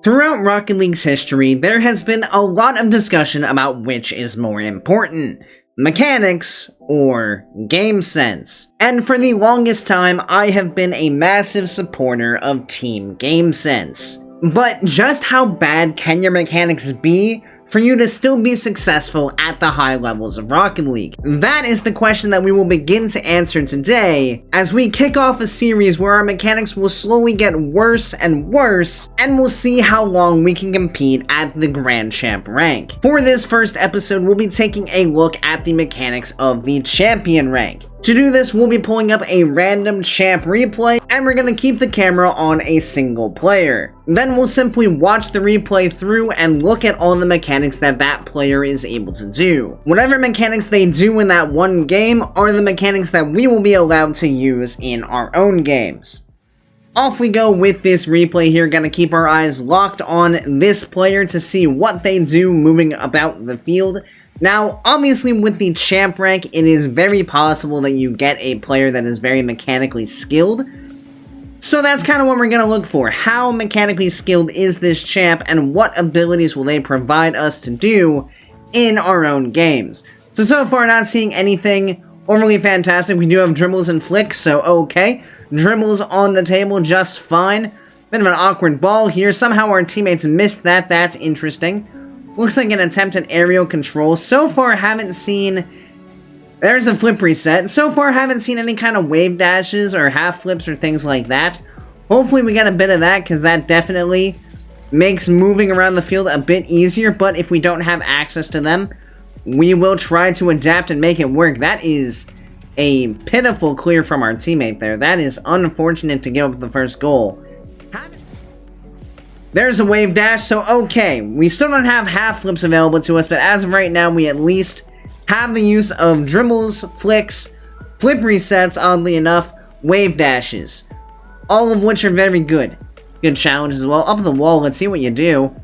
Throughout Rocket League's history, there has been a lot of discussion about which is more important, mechanics or game sense. And for the longest time, I have been a massive supporter of Team Game Sense. But just how bad can your mechanics be for you to still be successful at the high levels of Rocket League? That is the question that we will begin to answer today, as we kick off a series where our mechanics will slowly get worse and worse, and we'll see how long we can compete at the Grand Champ rank. For this first episode, we'll be taking a look at the mechanics of the Champion rank. To do this, we'll be pulling up a random champ replay, and we're going to keep the camera on a single player. Then we'll simply watch the replay through and look at all the mechanics that that player is able to do. Whatever mechanics they do in that one game are the mechanics that we will be allowed to use in our own games. Off we go with this replay here, gonna keep our eyes locked on this player to see what they do moving about the field. Now, obviously with the champ rank, it is very possible that you get a player that is very mechanically skilled. So that's kind of what we're going to look for. How mechanically skilled is this champ, and what abilities will they provide us to do in our own games? So far not seeing anything overly fantastic. We do have dribbles and flicks, so okay. Dribbles on the table just fine. Bit of an awkward ball here. Somehow our teammates missed that. That's interesting. Looks like an attempt at aerial control. So far, haven't seen... There's a flip reset. So far, haven't seen any kind of wave dashes or half flips or things like that. Hopefully, we get a bit of that, because that definitely makes moving around the field a bit easier. But if we don't have access to them, we will try to adapt and make it work. That is a pitiful clear from our teammate there. That is unfortunate to give up the first goal. There's a wave dash, so okay, we still don't have half flips available to us, but as of right now, we at least have the use of dribbles, flicks, flip resets, oddly enough, wave dashes. All of which are very good. Good challenges as well. Up the wall, let's see what you do.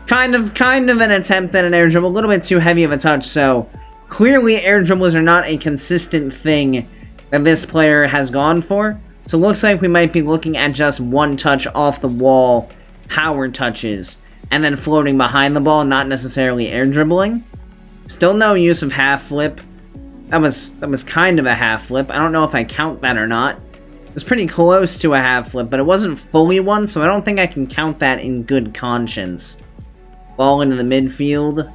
Kind of an attempt at an air dribble, a little bit too heavy of a touch, so clearly air dribbles are not a consistent thing that this player has gone for. So it looks like we might be looking at just one touch off the wall, power touches, and then floating behind the ball, not necessarily air dribbling. Still no use of half flip. That was kind of a half flip. I don't know if I count that or not. It was pretty close to a half flip, but it wasn't fully one, so I don't think I can count that in good conscience. Ball into the midfield.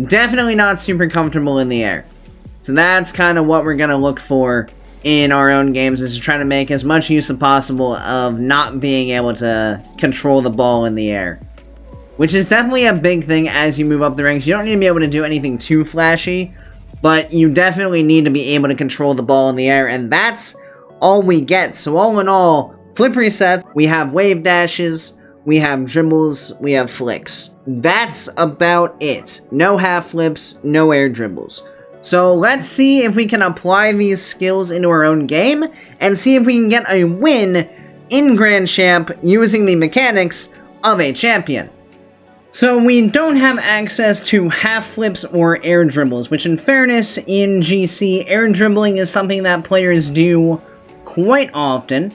Definitely not super comfortable in the air. So that's kind of what we're going to look for in our own games, is to try to make as much use as possible of not being able to control the ball in the air. Which is definitely a big thing as you move up the ranks. You don't need to be able to do anything too flashy, but you definitely need to be able to control the ball in the air, and that's all we get. So all in all, flip resets, we have wave dashes, we have dribbles, we have flicks. That's about it. No half flips, no air dribbles. So let's see if we can apply these skills into our own game, and see if we can get a win in Grand Champ using the mechanics of a champion. So we don't have access to half flips or air dribbles, which in fairness, in GC, air dribbling is something that players do quite often.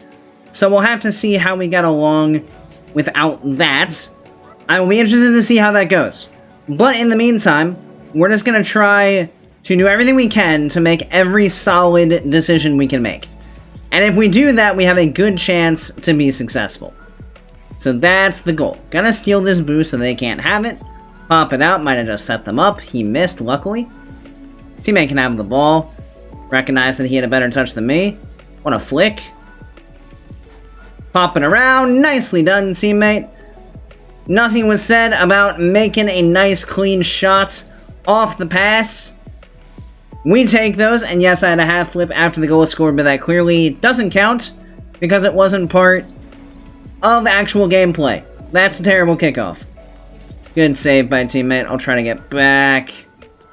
So we'll have to see how we get along without that. I will be interested to see how that goes. But in the meantime, we're just going to try to do everything we can to make every solid decision we can make. And if we do that, we have a good chance to be successful. So that's the goal. Gonna steal this boost so they can't have it. Pop it out, might have just set them up. He missed, luckily. Teammate can have the ball. Recognize that he had a better touch than me. What a flick. Pop it around, nicely done, teammate. Nothing was said about making a nice clean shot off the pass. We take those, and yes, I had a half flip after the goal was scored, but that clearly doesn't count because it wasn't part of actual gameplay. That's a terrible kickoff. Good save by teammate. I'll try to get back.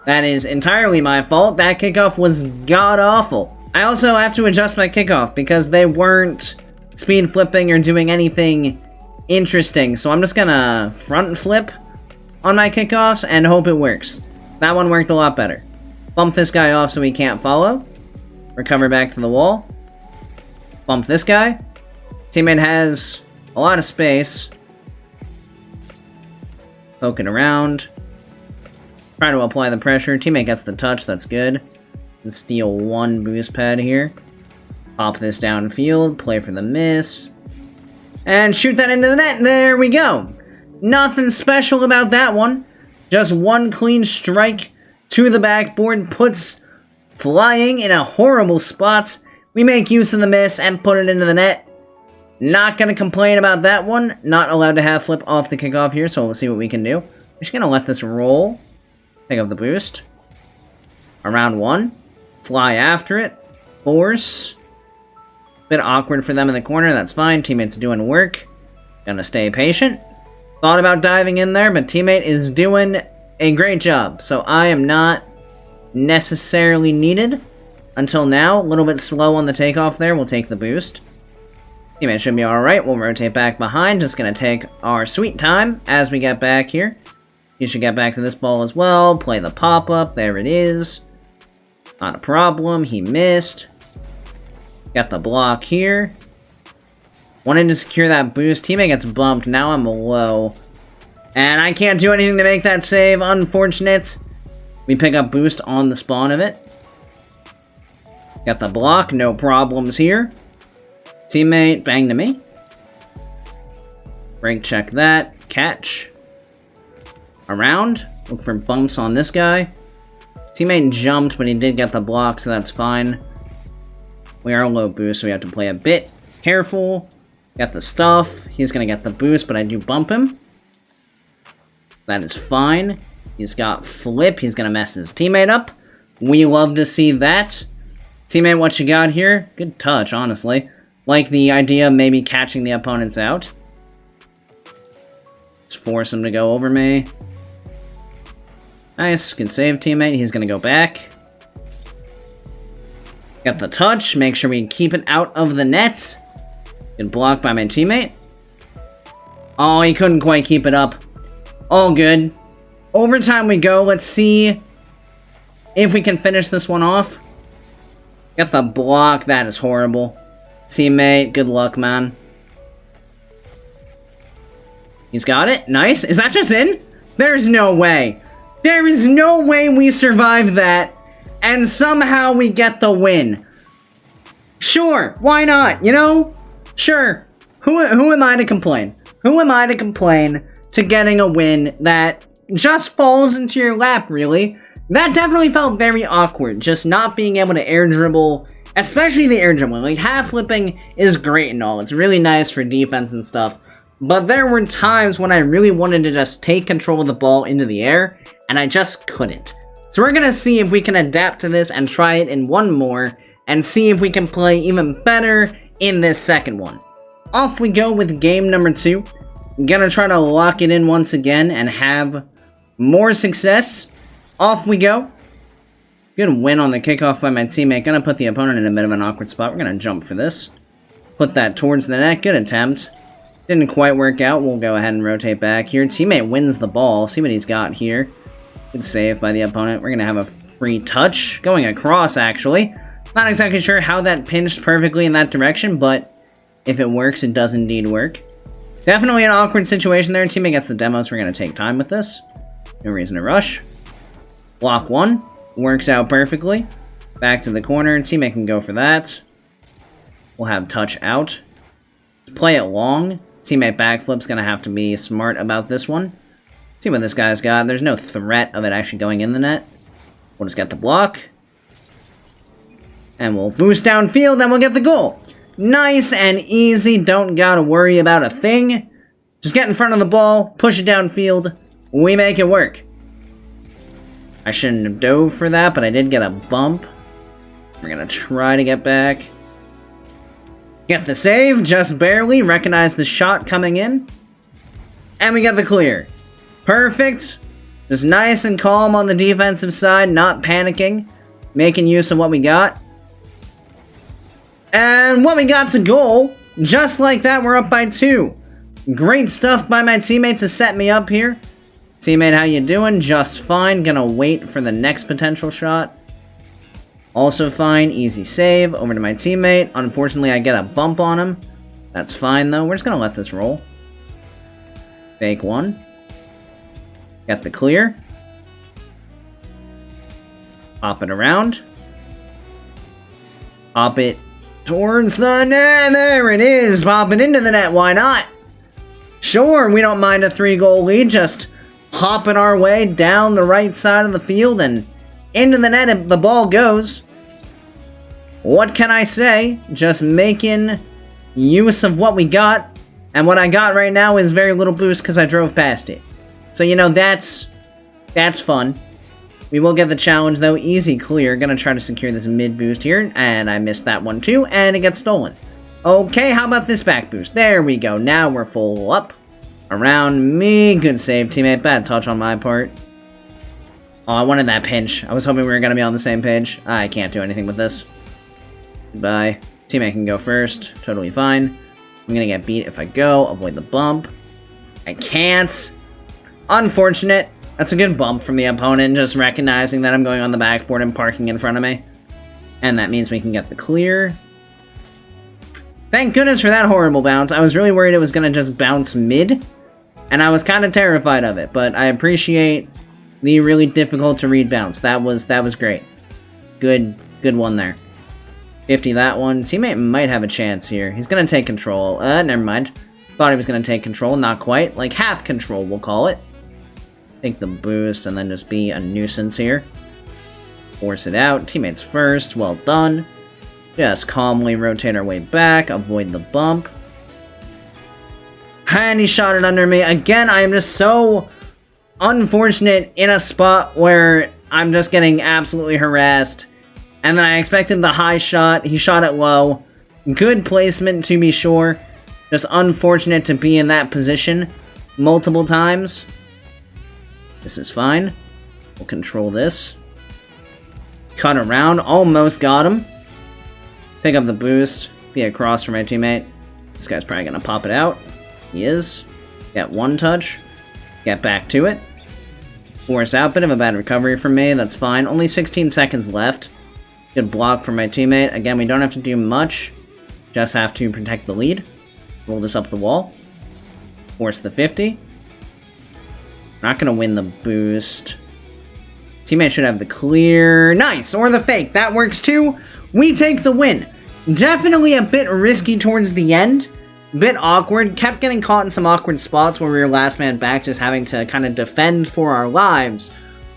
That is entirely my fault. That kickoff was god-awful. I also have to adjust my kickoff because they weren't speed flipping or doing anything interesting. So I'm just gonna front flip on my kickoffs and hope it works. That one worked a lot better. Bump this guy off so he can't follow. Recover back to the wall. Bump this guy. Teammate has A lot of space. Poking around. Try to apply the pressure. Teammate gets the touch, that's good. Let's steal one boost pad here. Pop this downfield, play for the miss. And shoot that into the net, there we go! Nothing special about that one. Just one clean strike to the backboard, puts flying in a horrible spot. We make use of the miss and put it into the net. Not gonna complain about that one. Not allowed to have flip off the kickoff here, so we'll see what we can do. We're just gonna let this roll. Pick up the boost. Around one. Fly after it. Force. Bit awkward for them in the corner, that's fine. Teammate's doing work. Gonna stay patient. Thought about diving in there, but teammate is doing a great job. So I am not necessarily needed until now. A little bit slow on the takeoff there. We'll take the boost. Teammate should be alright. We'll rotate back behind. Just gonna take our sweet time as we get back here. You should get back to this ball as well. Play the pop-up. There it is. Not a problem. He missed. Got the block here. Wanted to secure that boost. Teammate gets bumped. Now I'm low. And I can't do anything to make that save. Unfortunate. We pick up boost on the spawn of it. Got the block. No problems here. Teammate, bang to me. Break check that. Catch. Around. Look for bumps on this guy. Teammate jumped, but he did get the block, so that's fine. We are low boost, so we have to play a bit careful. Got the stuff. He's gonna get the boost, but I do bump him. That is fine. He's got flip. He's gonna mess his teammate up. We love to see that. Teammate, what you got here? Good touch, honestly. Like the idea of maybe catching the opponents out. Let's force him to go over me. Nice. Good save, teammate. He's gonna go back. Got the touch. Make sure we keep it out of the net. Good block by my teammate. Oh, he couldn't quite keep it up. All good. Overtime we go. Let's see if we can finish this one off. Got the block. That is horrible. Teammate, good luck, man. He's got it. Nice. Is that just in? There's no way. There is no way we survive that, and somehow we get the win. Sure, why not, you know? Sure. Who am I to complain? Who am I to complain to getting a win that just falls into your lap, really? That definitely felt very awkward, just not being able to air dribble, especially the air dribbling. Like, half flipping is great and all. It's really nice for defense and stuff. But there were times when I really wanted to just take control of the ball into the air, and I just couldn't. So we're gonna see if we can adapt to this and try it in one more, and see if we can play even better in this second one. Off we go with game number 2. Gonna try to lock it in once again and have more success. Off we go. Good win on the kickoff by my teammate. Gonna put the opponent in a bit of an awkward spot. We're gonna jump for this. Put that towards the net. Good attempt. Didn't quite work out. We'll go ahead and rotate back here. Teammate wins the ball. See what he's got here. Good save by the opponent. We're gonna have a free touch. Going across, actually. Not exactly sure how that pinched perfectly in that direction, but if it works, it does indeed work. Definitely an awkward situation there. Teammate gets the demo, so we're gonna take time with this. No reason to rush. Block 1. Works out perfectly. Back to the corner. Teammate can go for that. We'll have touch out. Play it long. Teammate backflip's gonna have to be smart about this one. See what this guy's got. There's no threat of it actually going in the net. We'll just get the block. And we'll boost downfield, and we'll get the goal. Nice and easy. Don't gotta worry about a thing. Just get in front of the ball, push it downfield. We make it work. I shouldn't have dove for that, but I did get a bump. We're gonna try to get back. Get the save, just barely. Recognize the shot coming in. And we get the clear. Perfect. Just nice and calm on the defensive side, not panicking. Making use of what we got. And what we got's a goal. Just like that, we're up by 2. Great stuff by my teammate to set me up here. Teammate, how you doing? Just fine. Gonna wait for the next potential shot. Also fine. Easy save. Over to my teammate. Unfortunately, I get a bump on him. That's fine, though. We're just gonna let this roll. Fake one. Get the clear. Pop it around. Pop it towards the net. There it is. Pop it into the net. Why not? Sure, we don't mind a 3-goal lead. Just hopping our way down the right side of the field and into the net and the ball goes. What can I say? Just making use of what we got. And what I got right now is very little boost because I drove past it. So, you know, that's fun. We will get the challenge, though. Easy clear. Gonna try to secure this mid boost here. And I missed that one, too. And it gets stolen. Okay, how about this back boost? There we go. Now we're full up. Around me. Good save, teammate. Bad touch on my part. Oh, I wanted that pinch. I was hoping we were gonna be on the same page. I can't do anything with this. Goodbye. Teammate can go first. Totally fine. I'm gonna get beat if I go. Avoid the bump. I can't. Unfortunate. That's a good bump from the opponent, just recognizing that I'm going on the backboard and parking in front of me. And that means we can get the clear. Thank goodness for that horrible bounce. I was really worried it was going to just bounce mid, and I was kind of terrified of it, but I appreciate the really difficult to read bounce. That was great. Good one there. 50 that one. Teammate might have a chance here. He's going to take control. Never mind. Thought he was going to take control. Not quite. Like half control, we'll call it. Take the boost and then just be a nuisance here. Force it out. Teammates first. Well done. Just calmly rotate our way back. Avoid the bump. And he shot it under me. Again, I am just so unfortunate in a spot where I'm just getting absolutely harassed. And then I expected the high shot. He shot it low. Good placement, to be sure. Just unfortunate to be in that position multiple times. This is fine. We'll control this. Cut around. Almost got him. Pick up the boost. Be across from my teammate. This guy's probably going to pop it out. He is. Get one touch. Get back to it. Force out. Bit of a bad recovery from me. That's fine. Only 16 seconds left. Good block from my teammate. Again, we don't have to do much. Just have to protect the lead. Roll this up the wall. Force the 50. Not going to win the boost. Teammate should have the clear. Nice! Or the fake. That works too. We take the win. Definitely a bit risky towards the end. Bit awkward. Kept getting caught in some awkward spots where we were last man back, just having to kind of defend for our lives.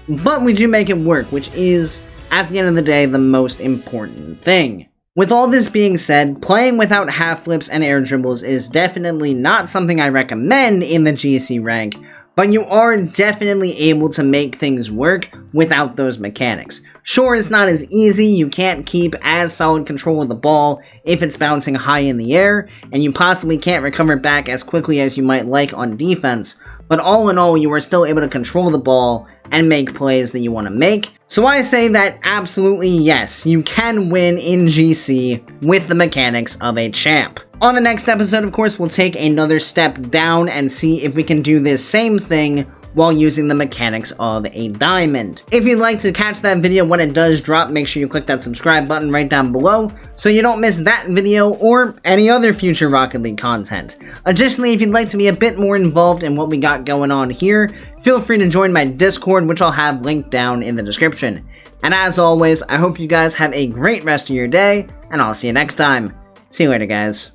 But we do make it work, which is, at the end of the day, the most important thing. With all this being said, playing without half flips and air dribbles is definitely not something I recommend in the GC rank, but you are definitely able to make things work without those mechanics. Sure, it's not as easy, you can't keep as solid control of the ball if it's bouncing high in the air, and you possibly can't recover back as quickly as you might like on defense, but all in all, you are still able to control the ball and make plays that you want to make. So I say that absolutely yes, you can win in GC with the mechanics of a champ. On the next episode, of course, we'll take another step down and see if we can do this same thing while using the mechanics of a diamond. If you'd like to catch that video when it does drop, make sure you click that subscribe button right down below so you don't miss that video or any other future Rocket League content. Additionally, if you'd like to be a bit more involved in what we got going on here, feel free to join my Discord, which I'll have linked down in the description. And as always, I hope you guys have a great rest of your day, and I'll see you next time. See you later, guys.